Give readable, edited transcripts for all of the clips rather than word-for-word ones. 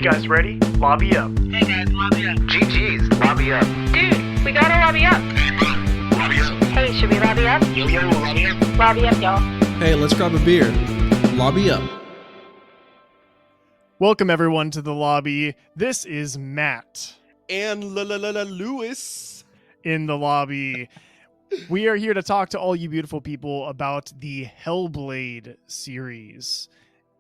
guys ready? Lobby up. Hey guys, lobby up. GG's, lobby up. Dude, we gotta lobby up. Lobby up. Hey, should we lobby up? Yo, lobby up. Lobby up, y'all. Hey, let's grab a beer. Lobby up. Welcome everyone to the lobby. This is Matt And Lewis. in the lobby. We are here to talk to all you beautiful people about the Hellblade series.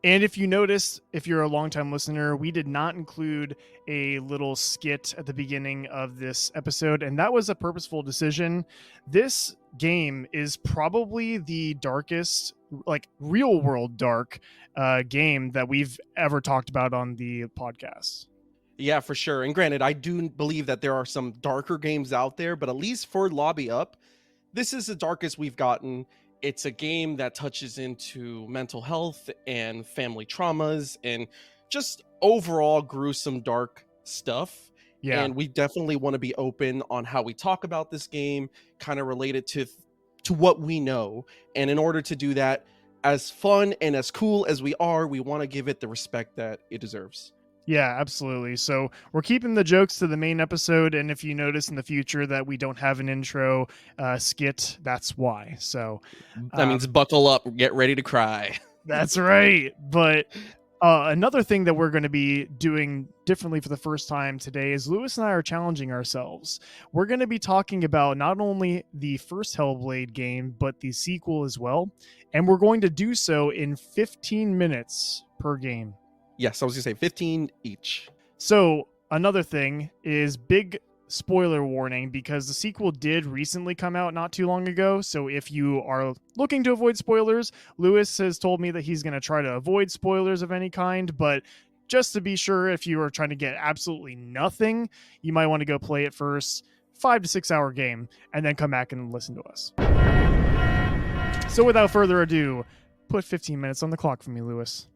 And if you notice, if you're a longtime listener, we did not include a little skit at the beginning of this episode, and that was a purposeful decision. This game is probably the darkest, like real world dark game that we've ever talked about on the podcast. Yeah, for sure. And granted, I do believe that there are some darker games out there, but at least for Lobby Up, this is the darkest we've gotten. It's a game that touches into mental health and family traumas and just overall gruesome, dark stuff. Yeah. And we definitely want to be open on how we talk about this game, kind of related to what we know. And in order to do that, as fun and as cool as we are, we want to give it the respect that it deserves. Yeah, absolutely. So we're keeping the jokes to the main episode, and if you notice in the future that we don't have an intro skit, that's why. So That means buckle up, get ready to cry. that's right. But another thing that we're going to be doing differently for the first time today is Lewis and I are challenging ourselves. We're going to be talking about not only the first Hellblade game, but the sequel as well. And we're going to do so in 15 minutes per game. Yes, I was going to say 15 each. So another thing is big spoiler warning, because the sequel did recently come out not too long ago. So if you are looking to avoid spoilers, Lewis has told me that he's going to try to avoid spoilers of any kind. But just to be sure, if you are trying to get absolutely nothing, you might want to go play it first. 5 to 6 hour game, and then come back and listen to us. So without further ado, put 15 minutes on the clock for me, Lewis.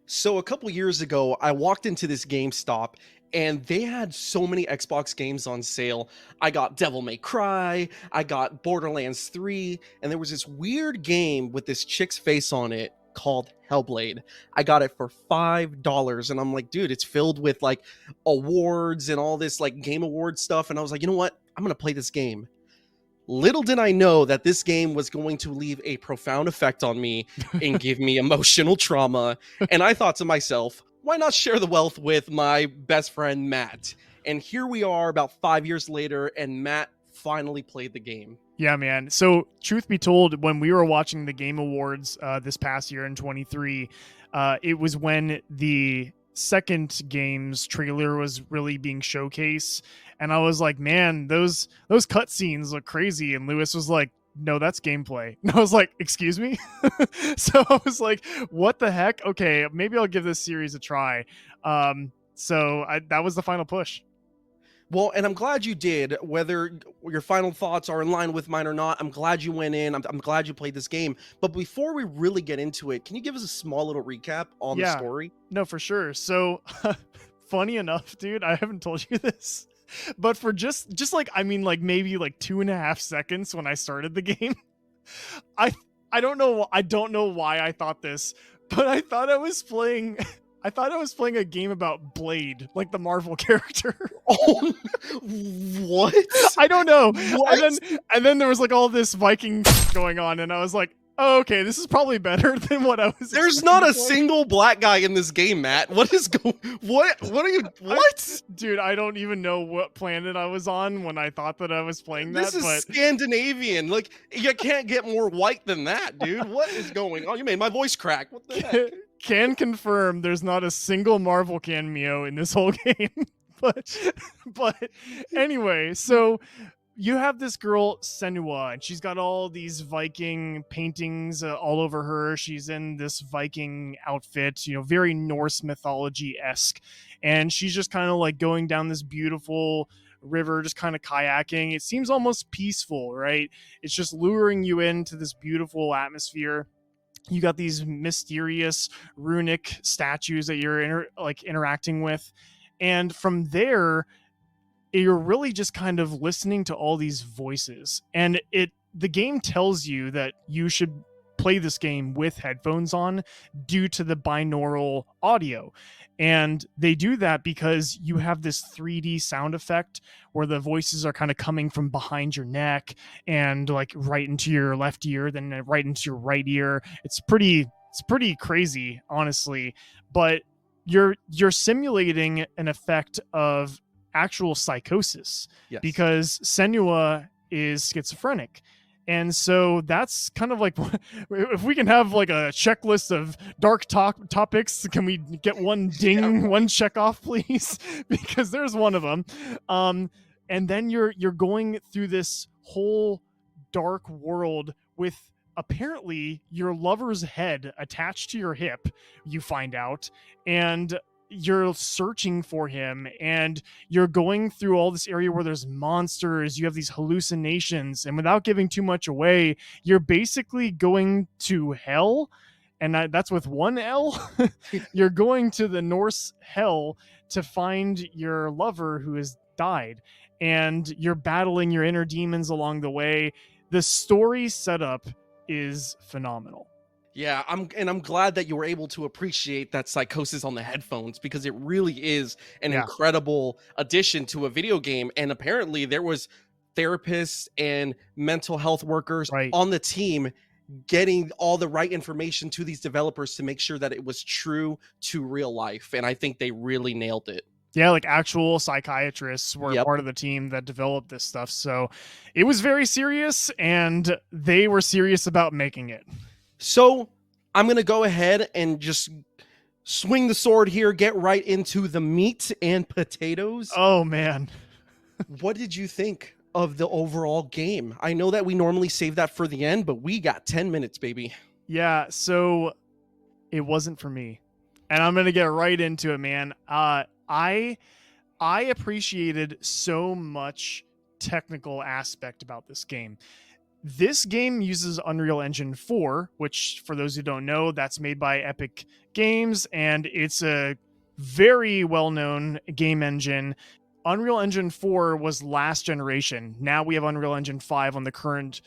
So a couple years ago, I walked into this GameStop and they had so many Xbox games on sale. I got Devil May Cry, I got Borderlands 3, and there was this weird game with this chick's face on it called Hellblade. I got it for $5 and I'm like, dude, it's filled with like awards and all this like game award stuff. And I was like, you know what? I'm going to play this game. Little did I know that this game was going to leave a profound effect on me and give me emotional trauma. And I thought to myself, why not share the wealth with my best friend, Matt? And here we are about 5 years later, and Matt finally played the game. Yeah, man. So truth be told, when we were watching the Game Awards this past year in 23, it was when the second game's trailer was really being showcased. And I was like, man, those cutscenes look crazy. And Lewis was like, no, that's gameplay. And I was like, excuse me? So I was like, what the heck? Okay, maybe I'll give this series a try. That was the final push. Well, and I'm glad you did, whether your final thoughts are in line with mine or not. I'm glad you went in. I'm glad you played this game. But before we really get into it, can you give us a small little recap on the story? No, for sure. So funny enough, dude, I haven't told you this, but for just like, I mean, like maybe like 2.5 seconds when I started the game, I don't know why I thought this, but I thought I was playing a game about Blade, like the Marvel character. Oh, what? I don't know. What? And then there was like all this Viking going on, and I was like, oh, okay, this is probably better than what I was. There's not a single black guy in this game, Matt. What is going? What are you? What? Dude, I don't even know what planet I was on when I thought that I was playing that. This is Scandinavian. Like, you can't get more white than that, dude. What is going on? You made my voice crack. What the heck? Can confirm there's not a single Marvel cameo in this whole game. but anyway, so you have this girl, Senua, and she's got all these Viking paintings all over her. She's in this Viking outfit, very Norse mythology-esque. And she's just kind of like going down this beautiful river, just kind of kayaking. It seems almost peaceful, right? It's just luring you into this beautiful atmosphere. You got these mysterious runic statues that you're interacting with. And from there, you're really just kind of listening to all these voices. And the game tells you that you should play this game with headphones on due to the binaural audio. And they do that because you have this 3D sound effect where the voices are kind of coming from behind your neck and like right into your left ear, then right into your right ear. It's pretty crazy, honestly. But you're simulating an effect of actual psychosis, Yes. because Senua is schizophrenic. And so that's kind of like, if we can have like a checklist of dark topics, can we get one ding, one check off, please? Because there's one of them. And then you're going through this whole dark world with apparently your lover's head attached to your hip, you find out, and you're searching for him, and you're going through all this area where there's monsters, you have these hallucinations, and without giving too much away, you're basically going to hell, and that's with one L. You're going to the Norse hell to find your lover who has died, and you're battling your inner demons along the way. The story setup is phenomenal. Yeah, I'm glad that you were able to appreciate that psychosis on the headphones, because it really is an incredible addition to a video game. And apparently there was therapists and mental health workers on the team getting all the right information to these developers to make sure that it was true to real life. And I think they really nailed it. Yeah, like actual psychiatrists were part of the team that developed this stuff. So it was very serious, and they were serious about making it. So I'm going to go ahead and just swing the sword here, get right into the meat and potatoes. Oh, man. What did you think of the overall game? I know that we normally save that for the end, but we got 10 minutes, baby. Yeah, so it wasn't for me. And I'm going to get right into it, man. I appreciated so much technical aspect about this game. This game uses Unreal Engine 4, which, for those who don't know, that's made by Epic Games, and it's a very well-known game engine. Unreal Engine 4 was last generation. Now we have Unreal Engine 5 on the current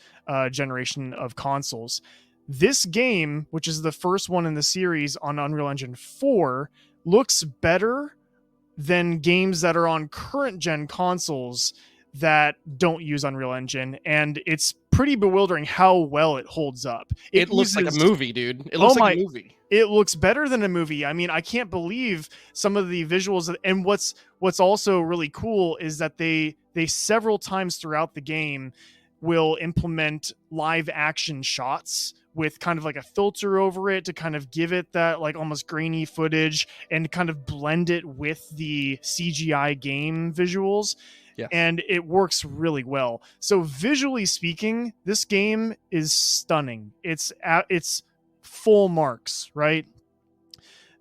generation of consoles. This game, which is the first one in the series on Unreal Engine 4, looks better than games that are on current gen consoles that don't use Unreal Engine, and it's pretty bewildering how well it holds up. It looks like a movie, dude. It looks like a movie. It looks better than a movie. I mean, I can't believe some of the visuals. And what's also really cool is that they several times throughout the game will implement live action shots with kind of like a filter over it to kind of give it that like almost grainy footage and kind of blend it with the CGI game visuals. Yes. And it works really well. So visually speaking, this game is stunning. It's full marks, right?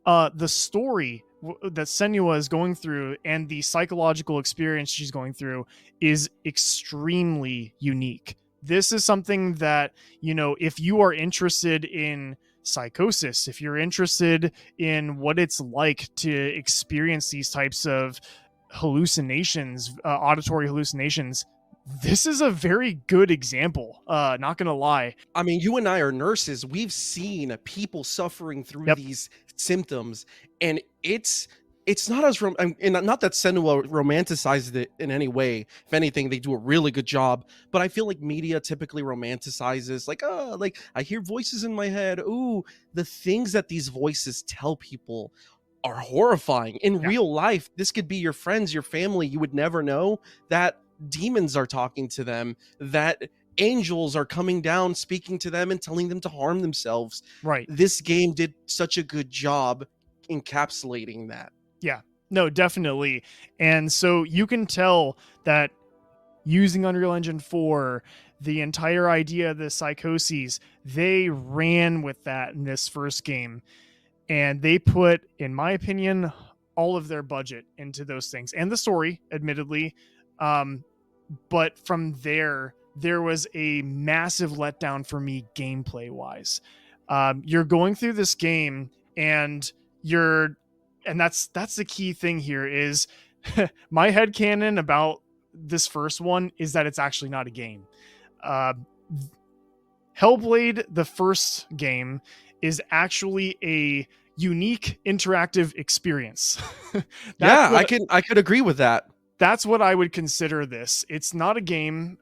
The story that Senua is going through and the psychological experience she's going through is extremely unique. This is something that, you know, if you are interested in psychosis, if you're interested in what it's like to experience these types of hallucinations, auditory hallucinations, this is a very good example. Not gonna lie. I mean, you and I are nurses. We've seen people suffering through these symptoms, and it's not as and not that Senua romanticizes it in any way. If anything, they do a really good job. But I feel like media typically romanticizes, like, oh, like I hear voices in my head. Ooh, the things that these voices tell people are horrifying. In real life, this could be your friends, your family. You would never know that demons are talking to them, that angels are coming down, speaking to them and telling them to harm themselves. Right. This game did such a good job encapsulating that. Yeah, no, definitely. And so you can tell that using Unreal Engine 4, the entire idea of the psychoses, they ran with that in this first game. And they put, in my opinion, all of their budget into those things. And the story, admittedly. But from there was a massive letdown for me gameplay-wise. You're going through this game, and that's the key thing here is my headcanon about this first one is that it's actually not a game. Hellblade, the first game, is actually a unique interactive experience. Yeah, what, I could agree with that. that's what I would consider this. It's not a game.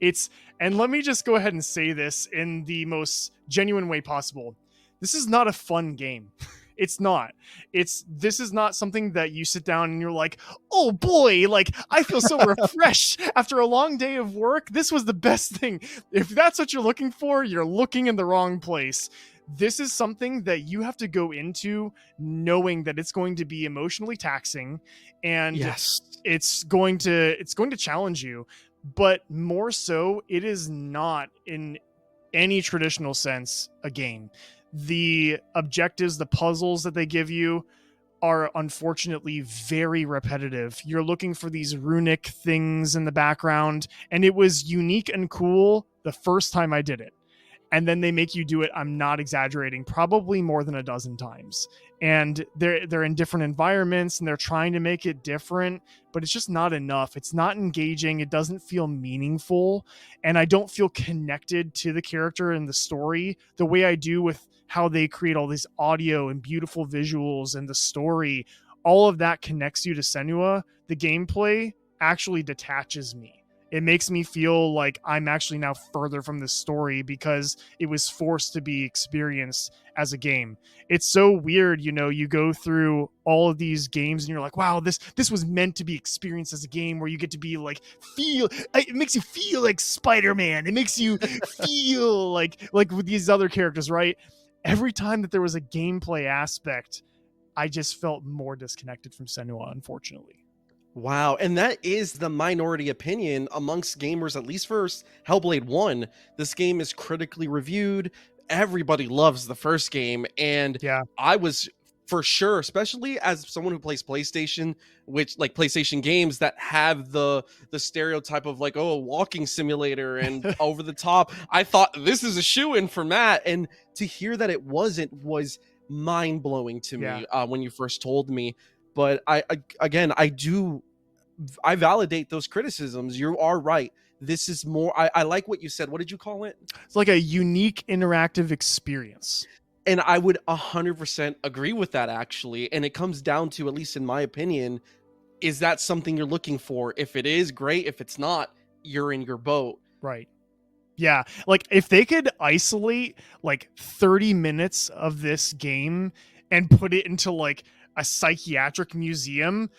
It's and let me just go ahead and say this in the most genuine way possible. This is not a fun game. It's not. This is not something that you sit down and you're like, "Oh boy, like I feel so refreshed after a long day of work. This was the best thing." If that's what you're looking for, you're looking in the wrong place. This is something that you have to go into knowing that it's going to be emotionally taxing, and Yes. it's going to challenge you. But more so, it is not in any traditional sense a game. The objectives, the puzzles that they give you are unfortunately very repetitive. You're looking for these runic things in the background, and it was unique and cool the first time I did it. And then they make you do it, I'm not exaggerating, probably more than a dozen times. And they're in different environments and they're trying to make it different, but it's just not enough. It's not engaging. It doesn't feel meaningful. And I don't feel connected to the character and the story the way I do with how they create all these audio and beautiful visuals and the story. All of that connects you to Senua. The gameplay actually detaches me. It makes me feel like I'm actually now further from the story because it was forced to be experienced as a game. It's so weird, you go through all of these games and you're like, wow, this was meant to be experienced as a game where you get to be like, it makes you feel like Spider-Man. It makes you feel like with these other characters, right? Every time that there was a gameplay aspect, I just felt more disconnected from Senua, unfortunately. Wow, and that is the minority opinion amongst gamers, at least for Hellblade 1. This game is critically reviewed. Everybody loves the first game, and Yeah. I was for sure, especially as someone who plays PlayStation, which like PlayStation games that have the stereotype of like, oh, a walking simulator and over the top. I thought this is a shoo-in for Matt, and to hear that it wasn't was mind-blowing to me when you first told me. But I validate those criticisms. You are right. This is more, I like what you said. What did you call it? It's like a unique interactive experience. And I would 100% agree with that, actually. And it comes down to, at least in my opinion, is that something you're looking for? If it is, great. If it's not, you're in your boat. Right. Yeah. Like if they could isolate like 30 minutes of this game and put it into like a psychiatric museum,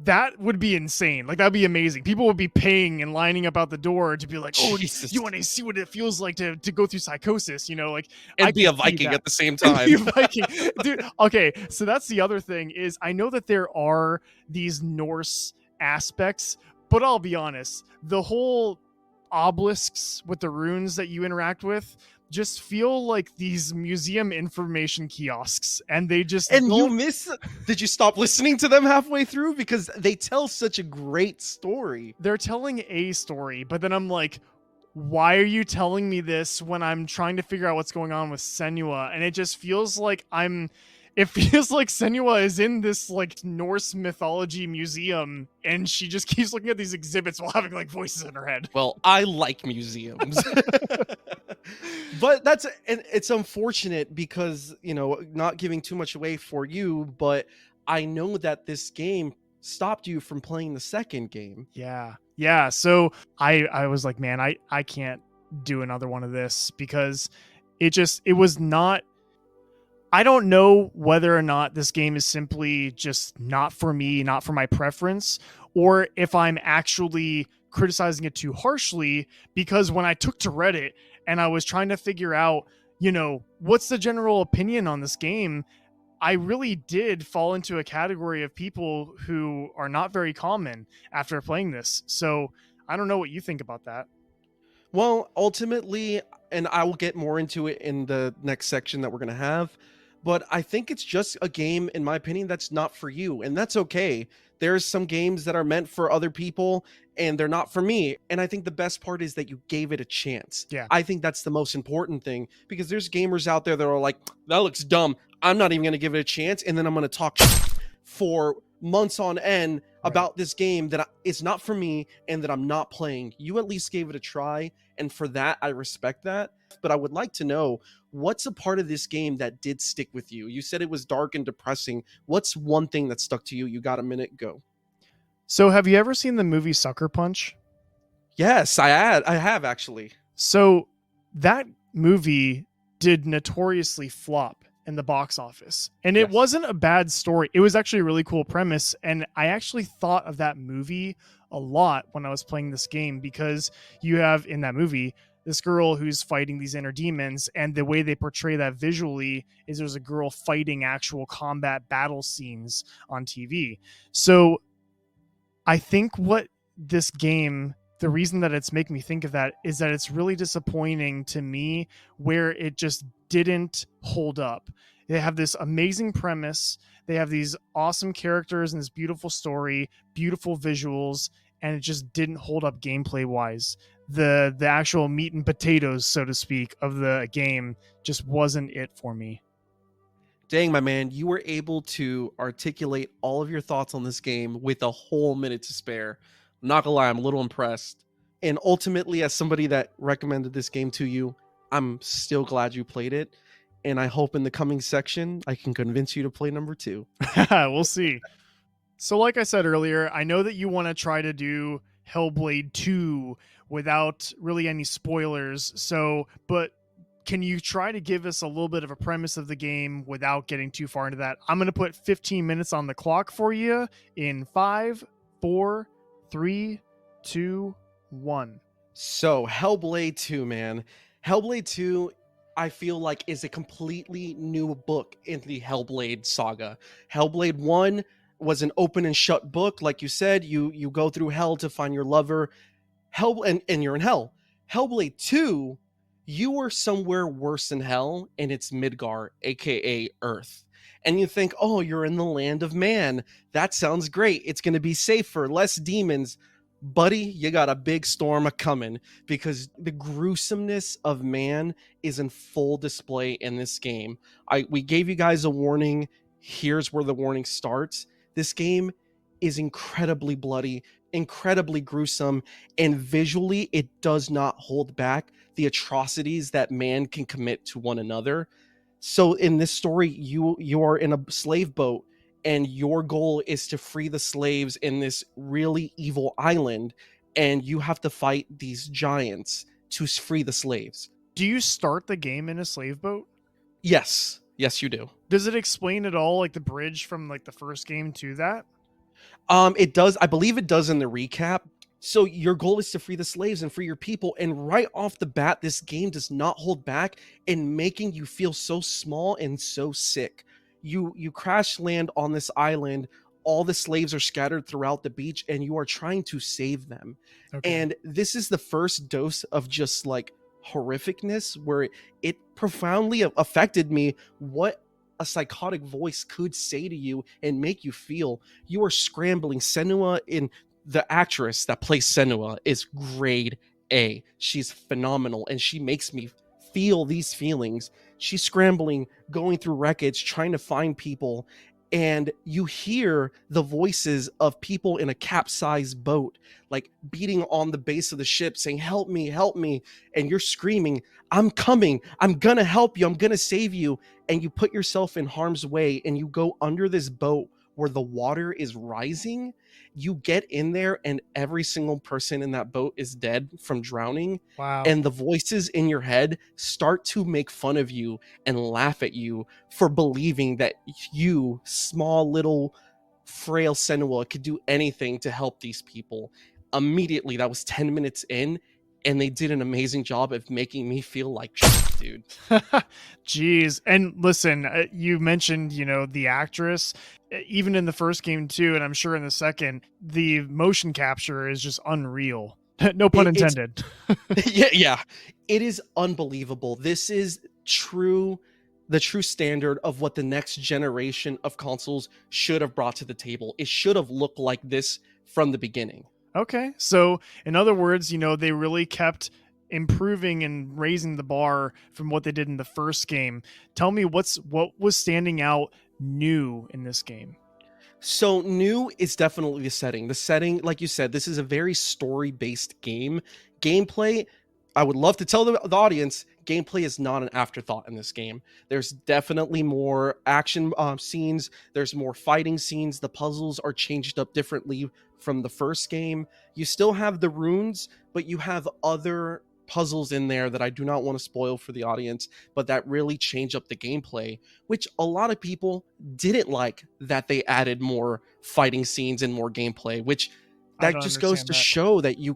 that would be insane. Like that'd be amazing. People would be paying and lining up out the door to be like, "Oh, Jesus. you want to see what it feels like to go through psychosis?" Like And I be a could see Viking that. at the same And be a time. Viking, dude. Okay, so that's the other thing is I know that there are these Norse aspects, but I'll be honest, the whole obelisks with the runes that you interact with just feel like these museum information kiosks, and they just And you don't- did you stop listening to them halfway through? Because they tell such a great story. they're telling a story, but then I'm like, why are you telling me this when I'm trying to figure out what's going on with Senua? And it just feels like it feels like Senua is in this like Norse mythology museum and she just keeps looking at these exhibits while having like voices in her head. Well, I like museums. But it's unfortunate because, not giving too much away for you, but I know that this game stopped you from playing the second game. Yeah. So I was like, man, I can't do another one of this because it was not. I don't know whether or not this game is simply just not for me, not for my preference, or if I'm actually criticizing it too harshly, because when I took to Reddit and I was trying to figure out, what's the general opinion on this game, I really did fall into a category of people who are not very common after playing this. So I don't know what you think about that. Well, ultimately, and I will get more into it in the next section that we're going to have, but I think it's just a game, in my opinion, that's not for you. And that's okay. There's some games that are meant for other people and they're not for me. And I think the best part is that you gave it a chance. Yeah. I think that's the most important thing, because there's gamers out there that are like, that looks dumb, I'm not even going to give it a chance. And then I'm going to talk for months on end about this game that it's not for me and that I'm not playing. You at least gave it a try. And for that, I respect that. But I would like to know, what's a part of this game that did stick with you? You said it was dark and depressing. What's one thing that stuck to you? You got a minute, go. So have you ever seen the movie Sucker Punch? Yes, I have actually. So that movie did notoriously flop in the box office. And it Yes. wasn't a bad story. It was actually a really cool premise. And I actually thought of that movie a lot when I was playing this game, because you have in that movie this girl who's fighting these inner demons, and the way they portray that visually is there's a girl fighting actual combat battle scenes on TV. So I think what this game, the reason that it's making me think of that is that it's really disappointing to me where it just didn't hold up. They have this amazing premise, they have these awesome characters and this beautiful story, beautiful visuals, and it just didn't hold up gameplay wise. The actual meat and potatoes, so to speak, of the game just wasn't it for me. Dang, my man, you were able to articulate all of your thoughts on this game with a whole minute to spare. I'm not gonna lie, I'm a little impressed. And ultimately, as somebody that recommended this game to you, I'm still glad you played it. And I hope in the coming section, I can convince you to play number 2. We'll see. So like I said earlier, I know that you want to try to do Hellblade 2 without really any spoilers. So, but can you try to give us a little bit of a premise of the game without getting too far into that? I'm going to put 15 minutes on the clock for you in 5, 4, 3, 2, 1. So, Hellblade 2, man. Hellblade 2, I feel like, is a completely new book in the Hellblade saga. Hellblade 1 was an open and shut book. Like you said, you go through hell to find your lover. And you're in hell. Hellblade 2, you were somewhere worse than hell, and it's Midgar, aka Earth. And you think, oh, you're in the land of man. That sounds great. It's going to be safer, less demons. Buddy, you got a big storm a coming, because the gruesomeness of man is in full display in this game. We gave you guys a warning. Here's where the warning starts. This game is incredibly bloody, incredibly gruesome, and visually it does not hold back the atrocities that man can commit to one another. So in this story, you are in a slave boat, and your goal is to free the slaves in this really evil island, and you have to fight these giants to free the slaves. Do you start the game in a slave boat? Yes you do. Does it explain at all, like the bridge from like the first game to that? It does. I believe it does in the recap. So your goal is to free the slaves and free your people. And right off the bat, this game does not hold back in making you feel so small and so sick. You crash land on this island. All the slaves are scattered throughout the beach, and you are trying to save them. Okay. And this is the first dose of just like horrificness, where it profoundly affected me what a psychotic voice could say to you and make you feel. You are scrambling. Senua, in the actress that plays Senua, is grade A. She's phenomenal, and she makes me feel these feelings. She's scrambling, going through wreckage, trying to find people, and you hear the voices of people in a capsized boat, like beating on the base of the ship, saying, help me, and you're screaming, I'm coming, I'm gonna help you, I'm gonna save you. And you put yourself in harm's way, and you go under this boat where the water is rising. You get in there, and every single person in that boat is dead from drowning. Wow. And the voices in your head start to make fun of you and laugh at you for believing that you, small little frail Senua, could do anything to help these people. Immediately, that was 10 minutes in, and they did an amazing job of making me feel like shit, dude. Jeez. And listen, you mentioned, the actress, even in the first game too, and I'm sure in the second, the motion capture is just unreal. No pun intended. Yeah. It is unbelievable. This is the true standard of what the next generation of consoles should have brought to the table. It should have looked like this from the beginning. Okay. So in other words, they really kept improving and raising the bar from what they did in the first game. Tell me what was standing out new in this game. So new is definitely the setting. The setting, like you said, this is a very story-based game. Gameplay, I would love to tell the audience, gameplay is not an afterthought in this game. There's definitely more action scenes. There's more fighting scenes. The puzzles are changed up differently from the first game. You still have the runes, but you have other puzzles in there that I do not want to spoil for the audience, but that really change up the gameplay, which a lot of people didn't like, that they added more fighting scenes and more gameplay, which I that don't just goes to understand that. show that you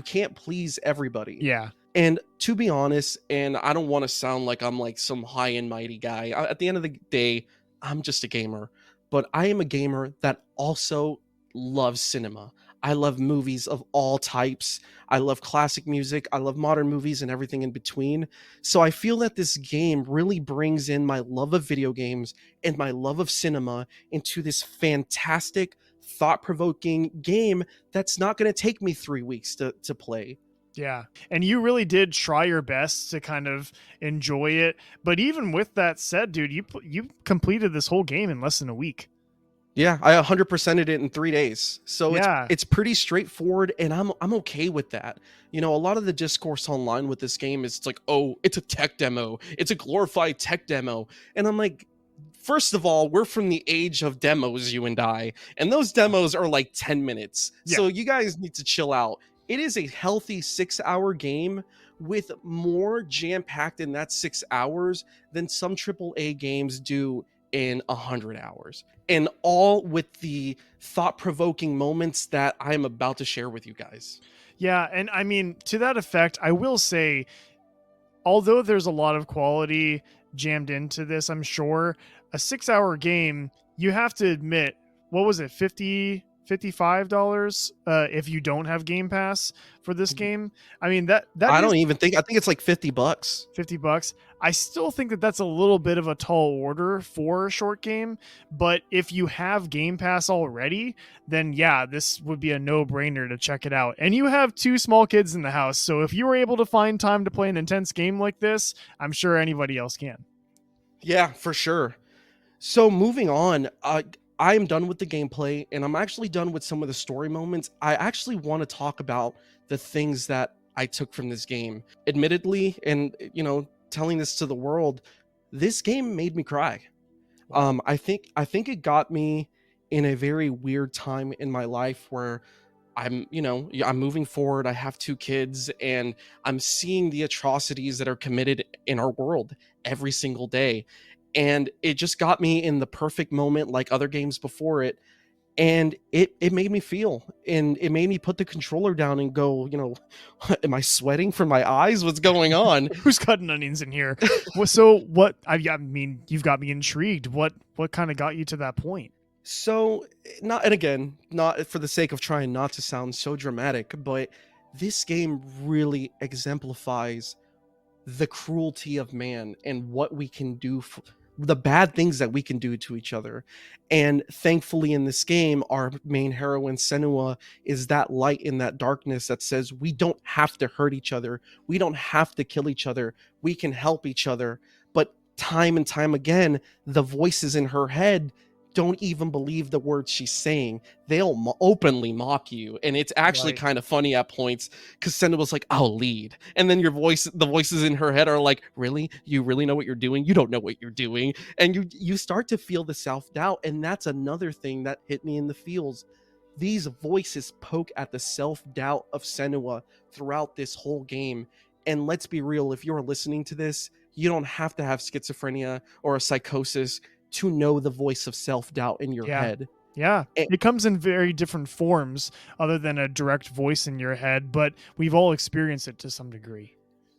can't please everybody. Yeah. And to be honest, and I don't want to sound like I'm like some high and mighty guy. At the end of the day, I'm just a gamer, but I am a gamer that also loves cinema. I love movies of all types. I love classic music. I love modern movies and everything in between. So I feel that this game really brings in my love of video games and my love of cinema into this fantastic, thought-provoking game that's not going to take me 3 weeks to play. Yeah. And you really did try your best to kind of enjoy it. But even with that said, dude, you completed this whole game in less than a week. Yeah, I 100%ed it in 3 days. So Yeah. it's pretty straightforward, and I'm okay with that. You know, a lot of the discourse online with this game is, it's like, oh, it's a tech demo. It's a glorified tech demo. And I'm like, first of all, we're from the age of demos, you and I, and those demos are like 10 minutes. Yeah. So you guys need to chill out. It is a healthy 6-hour game with more jam-packed in that 6 hours than some AAA games do in 100 hours, and all with the thought-provoking moments that I'm about to share with you guys. Yeah. And I mean, to that effect, I will say, although there's a lot of quality jammed into this, I'm sure a 6-hour game, you have to admit, what was it, $55 if you don't have Game Pass for this game. I mean, that I is don't even think, I think it's like $50. $50. I still think that that's a little bit of a tall order for a short game, but if you have Game Pass already, then yeah, this would be a no-brainer to check it out. And you have 2 small kids in the house, so if you were able to find time to play an intense game like this, I'm sure anybody else can. Yeah, for sure. So moving on, I am done with the gameplay, and I'm actually done with some of the story moments. I actually want to talk about the things that I took from this game. Admittedly, and you know, telling this to the world, this game made me cry. Wow. I think it got me in a very weird time in my life where I'm moving forward. I have 2 kids, and I'm seeing the atrocities that are committed in our world every single day. And it just got me in the perfect moment, like other games before it. And it made me feel, and it made me put the controller down and go, you know, am I sweating from my eyes? What's going on? Who's cutting onions in here? So what? I mean, you've got me intrigued. What kind of got you to that point? So, not, and again, not for the sake of trying not to sound so dramatic, but this game really exemplifies the cruelty of man and what we can do, the bad things that we can do to each other. And thankfully in this game, our main heroine Senua is that light in that darkness that says we don't have to hurt each other. We don't have to kill each other. We can help each other. But time and time again, the voices in her head don't even believe the words she's saying. They'll openly mock you, and it's actually Right. kind of funny at points, because Senna was like, I'll lead, and then the voices in her head are like, really, you really know what you're doing? You don't know what you're doing. And you start to feel the self-doubt, and that's another thing that hit me in the feels. These voices poke at the self-doubt of Senua throughout this whole game. And let's be real, if you're listening to this, you don't have to have schizophrenia or a psychosis to know the voice of self-doubt in your Yeah. head. Yeah, And- it comes in very different forms other than a direct voice in your head, but we've all experienced it to some degree.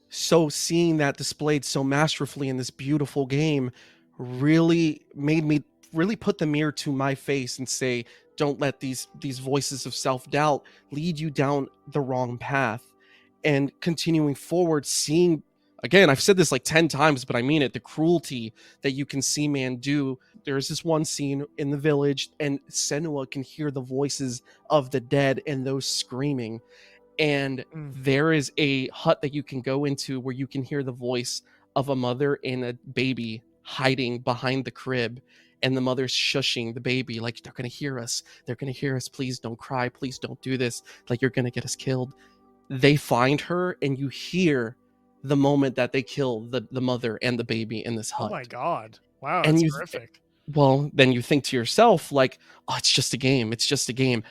So seeing that displayed so masterfully in this beautiful game really made me really put the mirror to my face and say, don't let these voices of self-doubt lead you down the wrong path. And continuing forward, seeing, again, I've said this like 10 times, but I mean it, the cruelty that you can see man do. There's this one scene in the village, and Senua can hear the voices of the dead and those screaming. And there is a hut that you can go into where you can hear the voice of a mother and a baby hiding behind the crib. And the mother's shushing the baby, like, they're going to hear us. They're going to hear us. Please don't cry. Please don't do this. Like, you're going to get us killed. They find her, and you hear the moment that they kill the mother and the baby in this Oh hut. my god! Wow, And that's you horrific. well, then you think to yourself like, oh, it's just a game. It's just a game.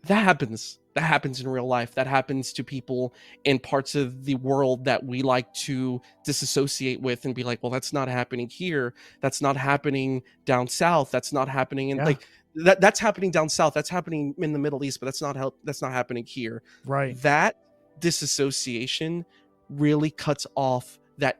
That happens. That happens in real life. That happens to people in parts of the world that we like to disassociate with and be like, well, that's not happening here. That's not happening down south. That's not happening in Yeah. like that's happening down south. That's happening in the Middle East, but that's not happening here. Right. That disassociation really cuts off that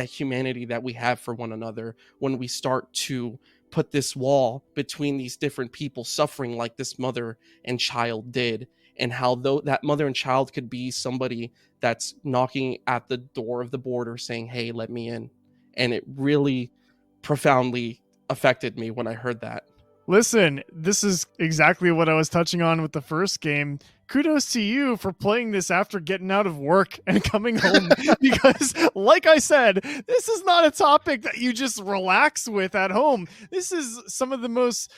humanity that we have for one another when we start to put this wall between these different people suffering like this mother and child did, and how though that mother and child could be somebody that's knocking at the door of the border saying, hey, let me in. And it really profoundly affected me when I heard that. Listen, this is exactly what I was touching on with the first game. Kudos to you for playing this after getting out of work and coming home because, like I said, this is not a topic that you just relax with at home. This is some of the most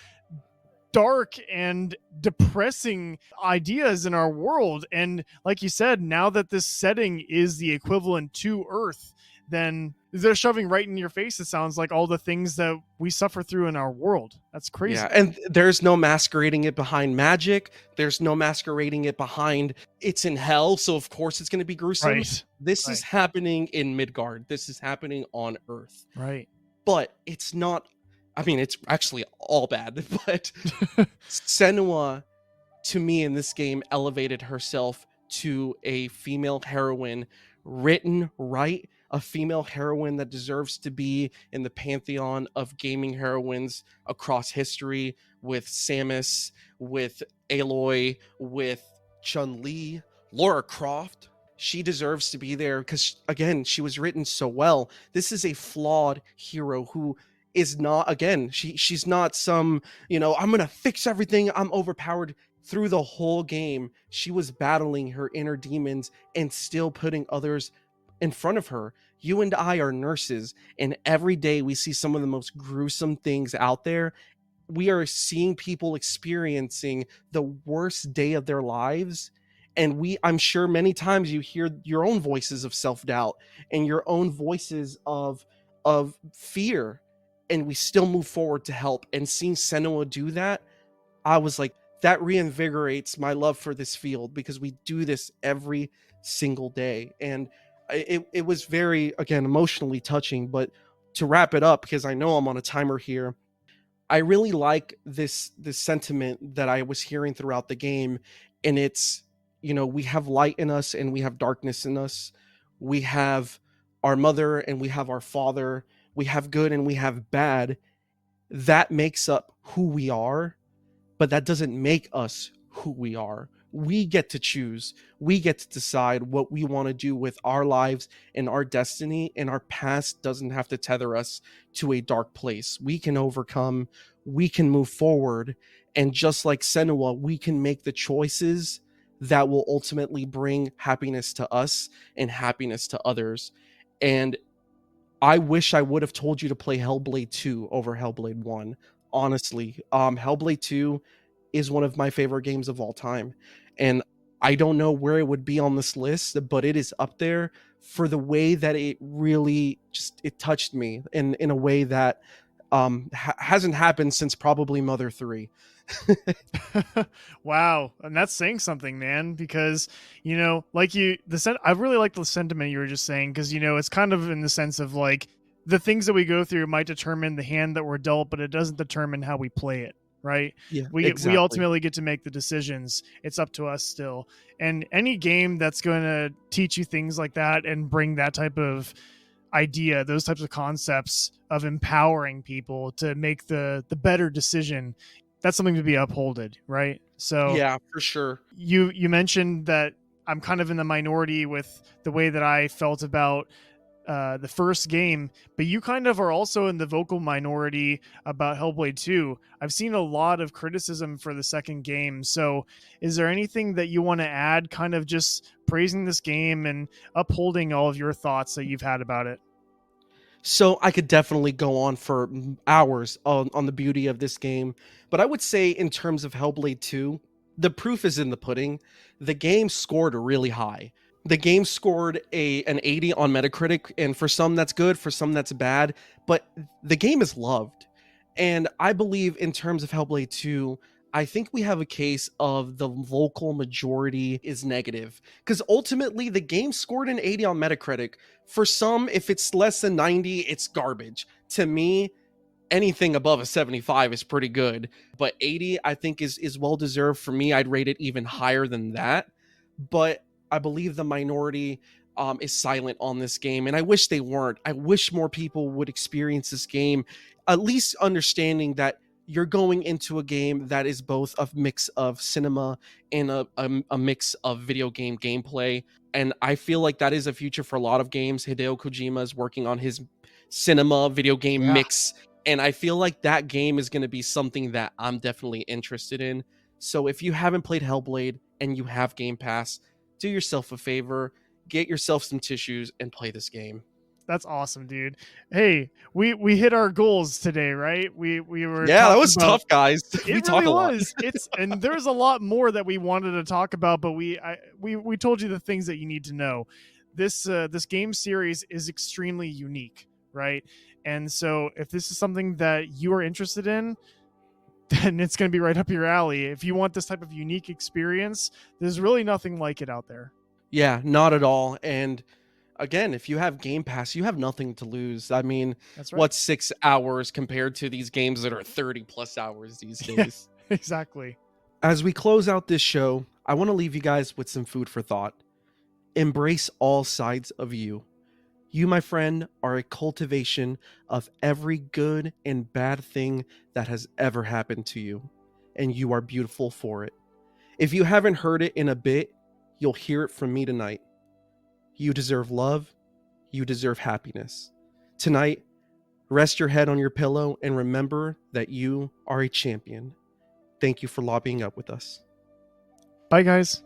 dark and depressing ideas in our world. And like you said, now that this setting is the equivalent to Earth, then they're shoving right in your face, it sounds like, all the things that we suffer through in our world. That's crazy. Yeah, and there's no masquerading it behind magic. There's no masquerading it behind it's in hell, so of course it's going to be gruesome. Right. This is happening in Midgard. This is happening on Earth. Right. But it's not, I mean, it's actually all bad, but Senua, to me in this game, elevated herself to a female heroine written right, a female heroine that deserves to be in the pantheon of gaming heroines across history, with Samus, with Aloy, with Chun-Li, Lara Croft. She deserves to be there because, again, she was written so well. This is a flawed hero who is not, again, she's not some, I'm gonna fix everything, I'm overpowered. Through the whole game, she was battling her inner demons and still putting others in front of her. You and I are nurses, and every day we see some of the most gruesome things out there. We are seeing people experiencing the worst day of their lives, and I'm sure many times you hear your own voices of self-doubt and your own voices of fear, and we still move forward to help. And seeing Senua do that, I was like, that reinvigorates my love for this field, because we do this every single day. And it was very, again, emotionally touching. But to wrap it up, because I know I'm on a timer here, I really like this sentiment that I was hearing throughout the game. And it's, we have light in us and we have darkness in us. We have our mother and we have our father. We have good and we have bad. That makes up who we are, but that doesn't make us who we are. We get to choose. We get to decide what we want to do with our lives and our destiny, and our past doesn't have to tether us to a dark place. We can overcome, we can move forward, and just like Senua, we can make the choices that will ultimately bring happiness to us and happiness to others. And I wish I would have told you to play Hellblade 2 over Hellblade 1. Honestly, Hellblade 2 is one of my favorite games of all time. And I don't know where it would be on this list, but it is up there for the way that it really it touched me in a way that hasn't happened since probably Mother 3. Wow. And that's saying something, man, because, I really like the sentiment you were just saying, because, it's kind of in the sense of like the things that we go through might determine the hand that we're dealt, but it doesn't determine how we play it. Right. Yeah, we exactly. ultimately get to make the decisions. It's up to us still. And any game that's going to teach you things like that and bring that type of idea, those types of concepts of empowering people to make the better decision, that's something to be upholded, right? So yeah, for sure. You mentioned that I'm kind of in the minority with the way that I felt about the first game, but you kind of are also in the vocal minority about Hellblade 2. I've seen a lot of criticism for the second game. So is there anything that you want to add, kind of just praising this game and upholding all of your thoughts that you've had about it? So I could definitely go on for hours on the beauty of this game, but I would say in terms of Hellblade 2, the proof is in the pudding. The game scored really high. The game scored an 80 on Metacritic, and for some that's good, for some that's bad, but the game is loved. And I believe in terms of Hellblade 2, I think we have a case of the vocal majority is negative, because ultimately the game scored an 80 on Metacritic. For some, if it's less than 90, it's garbage. To me, anything above a 75 is pretty good, but 80 I think is well deserved. For me, I'd rate it even higher than that, but I believe the minority is silent on this game, and I wish they weren't. I wish more people would experience this game, at least understanding that you're going into a game that is both a mix of cinema and a mix of video game gameplay. And I feel like that is a future for a lot of games. Hideo Kojima is working on his cinema video game Yeah. mix, and I feel like that game is going to be something that I'm definitely interested in. So if you haven't played Hellblade and you have Game Pass, do yourself a favor, get yourself some tissues and play this game. That's awesome, dude. Hey, we hit our goals today, right? We were Yeah, that talking was about- tough, guys. We It talk really a lot. was. And there's a lot more that we wanted to talk about, but we told you the things that you need to know. This game series is extremely unique, right? And so if this is something that you are interested in, then it's going to be right up your alley. If you want this type of unique experience, there's really nothing like it out there. Yeah, not at all. And again, if you have Game Pass, you have nothing to lose. I mean, That's right. what's 6 hours compared to these games that are 30 plus hours these Yeah. days? Exactly. As we close out this show, I want to leave you guys with some food for thought. Embrace all sides of you. You, my friend, are a cultivation of every good and bad thing that has ever happened to you, and you are beautiful for it. If you haven't heard it in a bit, you'll hear it from me tonight. You deserve love. You deserve happiness. Tonight, rest your head on your pillow and remember that you are a champion. Thank you for lobbying up with us. Bye, guys.